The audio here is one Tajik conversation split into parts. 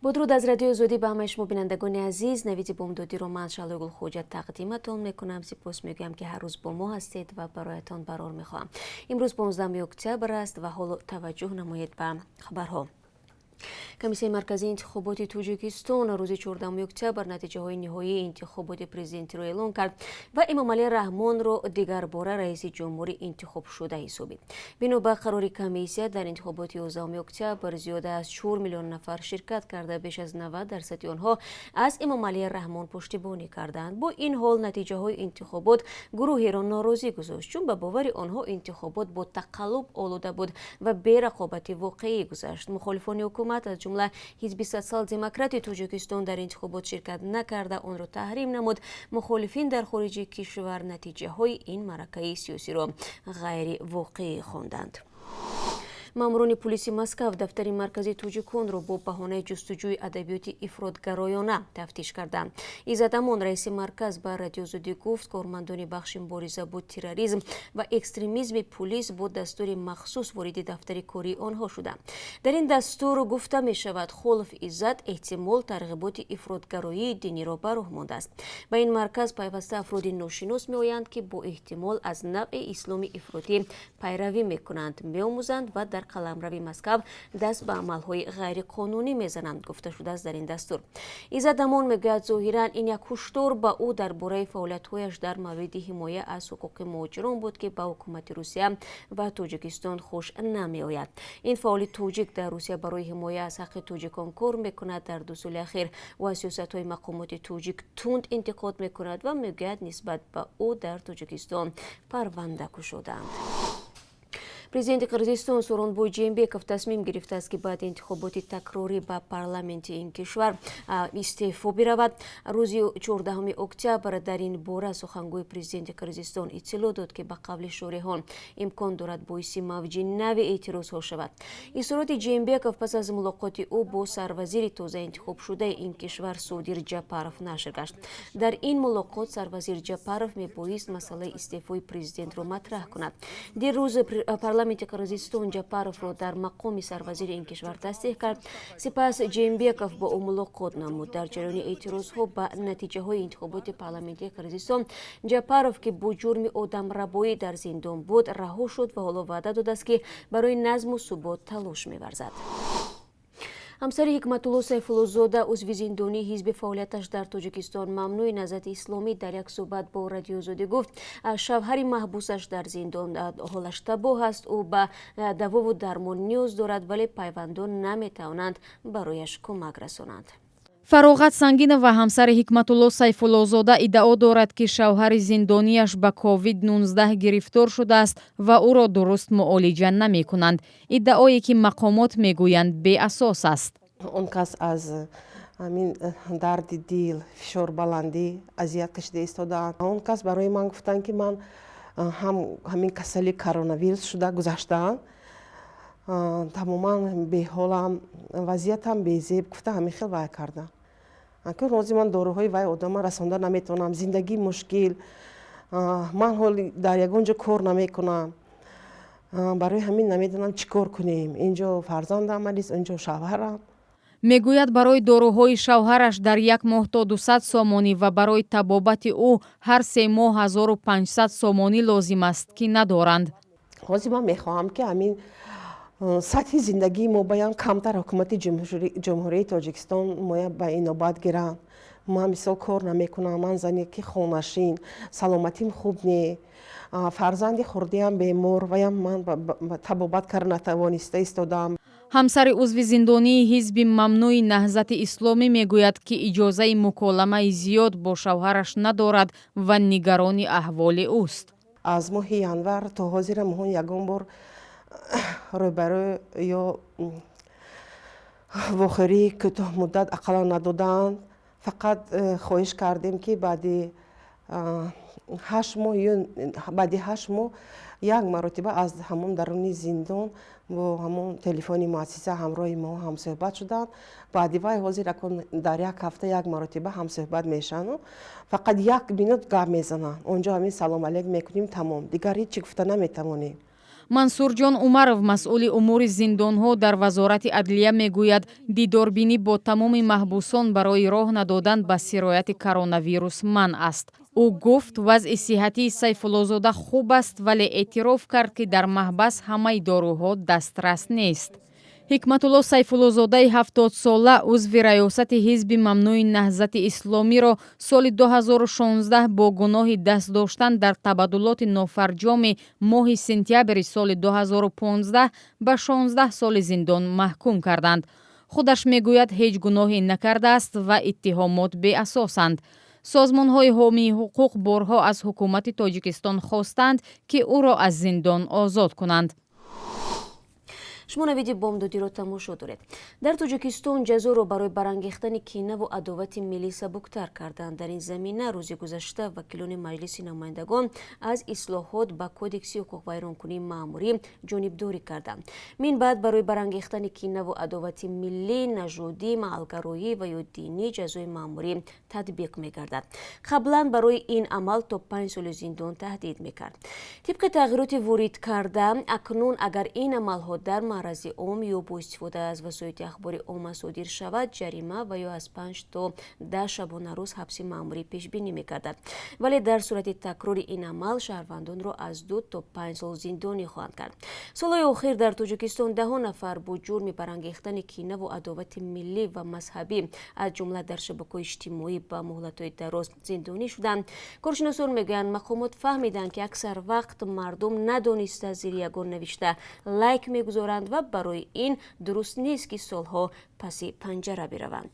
با درود از رادیو زودی به همه شما بینندگان عزیز، نویدی بمدادی رو من شالوگل خوجت تقدیمتون میکنم. سپاس میگم که هر روز با ما هستید و برایتان قرار میخوام. امروز 15 اکتبر است و حالا توجه نمایید به خبرها. کمیسیون مرکزی انتخابات تاجیکستان روز 14 اکتبر نتیجه های نهایی انتخابات پرزیدنتی را اعلام کرد و امامعلی رحمان را دیگر باره رئیس جمهوری انتخاب شده حسابید. بنا به قرار کمیسیون در انتخابات 11 اکتبر زیاده از 4 میلیون نفر شرکت کرده، بیش از 90% آنها از امامعلی رحمان پشتیبانی کردند. با این حال نتیجه های انتخابات گروهی را ناراضی گذاشت، چون به باور آنها انتخابات با تقلب آلوده بود و بی رقابت واقعی گذشت. مخالفان حکومت از جمله حزب سوسیال دموکرات تاجیکستان در انتخابات شرکت نکرده آن را تحریم نمود. مخالفین در خارج کشور نتیجه های این معرکه سیاسی را غیر واقعی خواندند. ماموران پلیس مسکو دفتر مرکزی تاجیکان را با بهانه جستجوی ادبیات افراطگرایانه تفتیش کردند. عزت امان رئیس مرکز به رادیو زودی گفت کارمندان بخش مبارزه با تروریسم و اکستریمیسم پلیس با دستور مخصوص وارد دفتر کاری آنها شدند. در این دستور گفته می شود خلف عزت احتمال ترغیبات افراطگرایی دینی را به راه مانده است. به این مرکز پیوسته افراد ناشناس می آیند که با احتمال از نوع اسلام افراطی پیروی می کنند، می آموزند و در قلمروی مسکو دست به عملهای غیر قانونی میزنند گفته شده است در این دستور. عزت امان میگوید ظاهرا این یک هشدار به او درباره فعالیت‌هایش در مورد حمایت از حقوق مهاجران بود که به حکومت روسیه و تاجیکستان خوش نمیآید. این فعال تاجیک در روسیه برای حمایت از حق تاجیکان کار میکند. در 2 سال اخیر و سیاست‌های مقامات تاجیک تند انتقاد میکند و میگوید نسبت به او در تاجیکستان پرونده گشودند. پرزیدنت قرقیزستان سورونبوی جیمبکوف تصمیم گرفته است که بعد انتخابات تکراری به پارلمنت این کشور استعفا برود. روز 14 اکتبر در این باره سخنگوی پرزیدنت قرقیزستان اطلاع داد که به قبل شارحان امکان دارد باعث موج نوی اعتراضها شود. اظهارات جیمبکوف پس از ملاقات او با سروزیر تازه انتخاب شده این کشور سودیر جاپاروف نشر گشت. در این ملاقات سروزیر جاپاروف میبایست مسئله استعفای پرزیدنت را مطرح کند. در روز پارلمنت قرقیزستان جاپاروف را در مقام سروزیر این کشور تصدیق کرد. سپس جیمبکوف با او ملاقات نمود. در جریان اعتراضها به نتیجه های انتخابات پارلمنتی قرقیزستان جاپاروف که با جرم آدمربایی در زندان بود رها شد و حالا وعده داده است که برای نظم و ثبات تلاش می‌ورزد. همسر حکمت‌الله سیف‌الله‌زاده عضو زندانی حزب فعالیتش در تاجیکستان ممنوع نهضت اسلامی در یک صحبت با رادیو زودی گفت شوهر محبوسش در زندان حالش تباه است. او به دوا و درمان نیاز دارد ولی پیوندان نمی‌توانند برایش کمک رسانند. فراغت سنگین و همسر حکمت‌الله سیف‌الله‌زاده ادعا دارد که شوهر زندانیش به کووید 19 گرفتار شده است و او را درست معالجه نمی کنند. ادعایی که مقامات می گویند بی اساس است. اون کس از همین درد دل، فشار بلندی اذیت کشیده ایستادند. اون کس برای من گفتن که من همین کسلی کرونا ویروس شده گذشتم. تماما به حالم وضعیتم به زیب گفته همین خیلی وای کردم. که روزی من داروهای وای آدم رسانده نمیتونم، زندگی مشکل، من حال در یگانجا کار نمیکنم. برای همین نمیدونم چیکار کنیم. اینجا فرزندم است، اینجا شوهرم. میگوید برای داروهای شوهرش در یک ماه تا 200 سومانی و برای طبابت او هر 3 ماه 1500 سومانی لازم است که ندارند. روزی من میخواهم که همین سطح زندگی ما باید کمتر حکومت جمهوری تاجیکستان ما به این نوبت گیرم. من مثال کار نمیکنم. من زنی که خونشین، سلامتیم خوب نی، فرزندی خوردیم بیمار و من طبابت کار نتوانسته ایستادم. همسر عضو زندانی حزب ممنوع نهضت اسلامی میگوید که اجازه مکالمه زیاد با شوهرش ندارد و نگران احوال اوست. از ماه ینور تا حاضر مهون یگان بار روبرو یا واخری کوتاه مدت اقلا ندادند. فقط خواهش کردیم که بعد 8 ماه یک مرتبه از همون درون زندان با همون تلفن مؤسسه همراه ما هم صحبت شدند. بعد وای حاضر کن در یک هفته یک مرتبه هم صحبت میشن و فقط 1 مینوت گپ میزنن. اونجا همین سلام علیک میکنیم تمام. دیگر هیچ چی گفته نمیتوانیم. мансурҷон умаров масъули умури зиндонҳо дар вазорати адлия мегӯяд дидорбинӣ бо тамоми маҳбусон барои роҳ надодан ба сирояти коронавирус манъ аст. ӯ гуфт вазъи сиҳатии сайфуллозода хуб аст, вале эътироф кард ки дар маҳбас ҳамаи доруҳо дастрас нест. ҳикматулло сайфуллозодаи 70-сола узви раёсати ҳизби мамнӯи наҳзати исломиро соли 2016 бо гуноҳи даст доштан дар табаддулоти нофарҷоми моҳи сентябри соли 2015 ба 16 соли зиндон маҳкум карданд. худаш мегӯяд ҳеҷ гуноҳе накардааст ва иттиҳомот беасосанд. созмонҳои ҳомии ҳуқуқ борҳо аз ҳукумати тоҷикистон хостанд ки ӯро аз зиндон озод кунанд. шумо навиди бомдодиро тамошо доред. дар тоҷикистон ҷазоро барои барангехтани кинаву адовати миллӣ сабуктар карданд. дар ин замина рӯзи гузашта вакилони маҷлиси намояндагон аз ислоҳот ба кодекси ҳуқуқвайронкунии маъмурӣ ҷонибдорӣ карданд. мин баъд барои барангехтани кинаву адовати миллӣ, нажодӣ, маҳалгароӣ ва ё динӣ ҷазои маъмурӣ татбиқ мегардад. қаблан барои ин амал то 5 соли зиндон таҳдид мекард. тибқи тағйироти ворид карда, акнун агар ин амалҳо дар маърази ом ё бо истифода аз васоити ахбори ома содир шавад, ҷарима ва ё аз 5 то 10 шабонарӯз ҳабси маъмурӣ пешбинӣ мекардад. вале дар сурати такрори ин амал шаҳрвандонро аз 2 то 5 сол зиндонӣ хоҳанд кард. солҳои охир дар тоҷикистон даҳон нафар бо ҷурми барангехтани кинаву адовати миллӣ ва мазҳабӣ аз ҷумла дар шабакаҳои иҷтимоӣ ба муҳлатҳои дароз зиндонӣ шуданд. коршиносон мегӯянд мақомот фаҳмиданд ки аксар вақт мардум надониста зери ягон навишта лайк мегузоранд ва барои ин дуруст нест ки солҳо паси панҷара бираванд.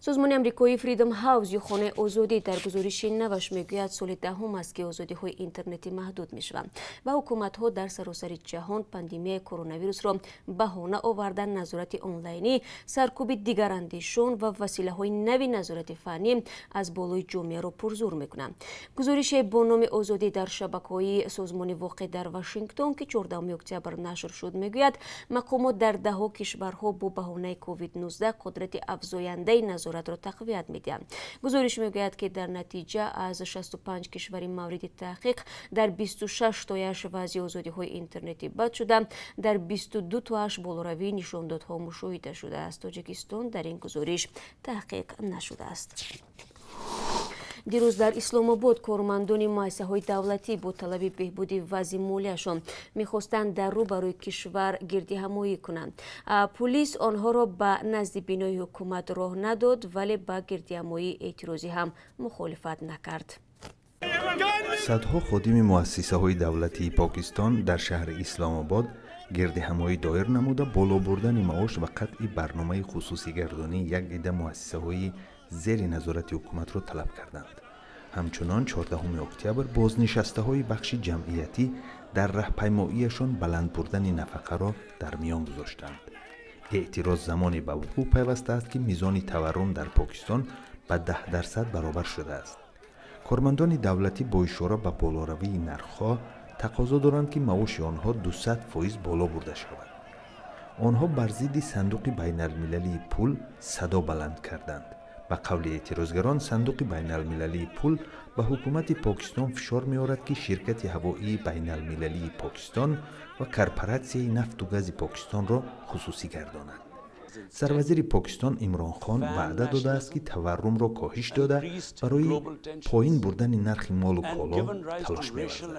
созмони амрикои Freedom House ё хонаи озодӣ дар гузориши наваш мегӯяд соли даҳум аст ки озодиҳои интернетӣ маҳдуд мешаванд ва ҳукуматҳо дар саросари ҷаҳон пандемияи коронавирусро баҳона оварда назорати онлайнӣ, саркӯби дигарандешон ва василаҳои нави назорати фанӣ аз болои ҷомеаро пурзур мекунанд. гузорише бо номи озодӣ дар шабакаҳои созмони воқеъ дар Вашингтон ки 14 октябр нашр шуд мегӯяд мақомот дар даҳҳо кишварҳо бо баҳонаи COVID-19 қудрати афзояндаи назоратро тақвият медиҳанд. гузориш мегӯяд ки дар натиҷа аз 65 кишвари мавриди таҳқиқ дар 26 тояш вазъи озодиҳои интернетӣ бад шуда, дар 22 тояш болоравии нишондодҳо мушоҳида шудааст. тоҷикистон дар ин гузориш таҳқиқ нашудааст. дирӯз дар исломобод кормандони муассисаҳои давлатӣ бо талаби беҳбуди вазъи молияшон мехостанд дар рӯ барои кишвар гирдиҳамоӣ кунанд. пулис онҳоро ба назди бинои ҳукумат роҳ надод, вале ба гирдиҳамоӣ эътирозӣ ҳам мухолифат накард. садҳо ходими муассисаҳои давлатии покистон дар шаҳри исломобод гирдиҳамоӣ доир намуда боло бурдани маош ва қатъи барномаи хусусигардонии як ида муассисаҳои зери назорати ҳукуматро талаб карданд. ҳамчунон 14 октябр бознишастаҳои бахши ҷамъиятӣ дар раҳпаймоияшон баланд бурдани нафақаро дар миён гузоштанд. эътироз замоне ба вуқӯъ пайвастааст ки мизони таворрум дар покистон ба 10% баробар шудааст. кормандони давлатӣ бо ишора ба болоравии нархҳо тақозо доранд ки маоши онҳо 200% боло бурда шавад. онҳо бар зидди сандуқи байналмилалии пул садо баланд карданд. ба қавли эътирозгарон, сандуқи байналмилалии пул ба ҳукумати покистон фишор меорад ки ширкати ҳавоии байналмилалии покистон ва корпоратсияи нафту гази покистонро хусусӣ гардонад. сарвазири покистон Имрон Хон ваъда додааст ки таворрумро коҳиш дода барои поин бурдани нархи молу коло талош меварзад.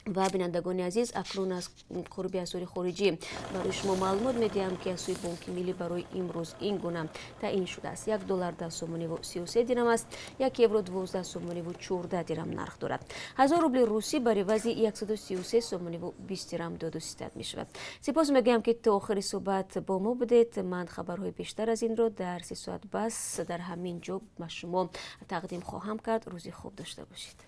ва бинандагони азиз, акнун аз қурби асъори хориҷӣ барои шумо маълумот медиҳам ки аз сӯи бонки миллӣ барои имрӯз ин гуна таъин шудааст. 1 доллар 10 сомониву 33 дирам аст, 1 евро 12 сомониву 14 дирам нарх дорад. 1000 рубли русӣ бар ивази 133 сомониву 20 дирам доду систат мешавад. сипос мегӯям ки то охири суҳбат бо мо будед. ман хабарҳои бештар аз инро дар 3 соат бас дар ҳамин ҷо ба шумо тақдим хоҳам кард. рӯзи хуб дошта бошед.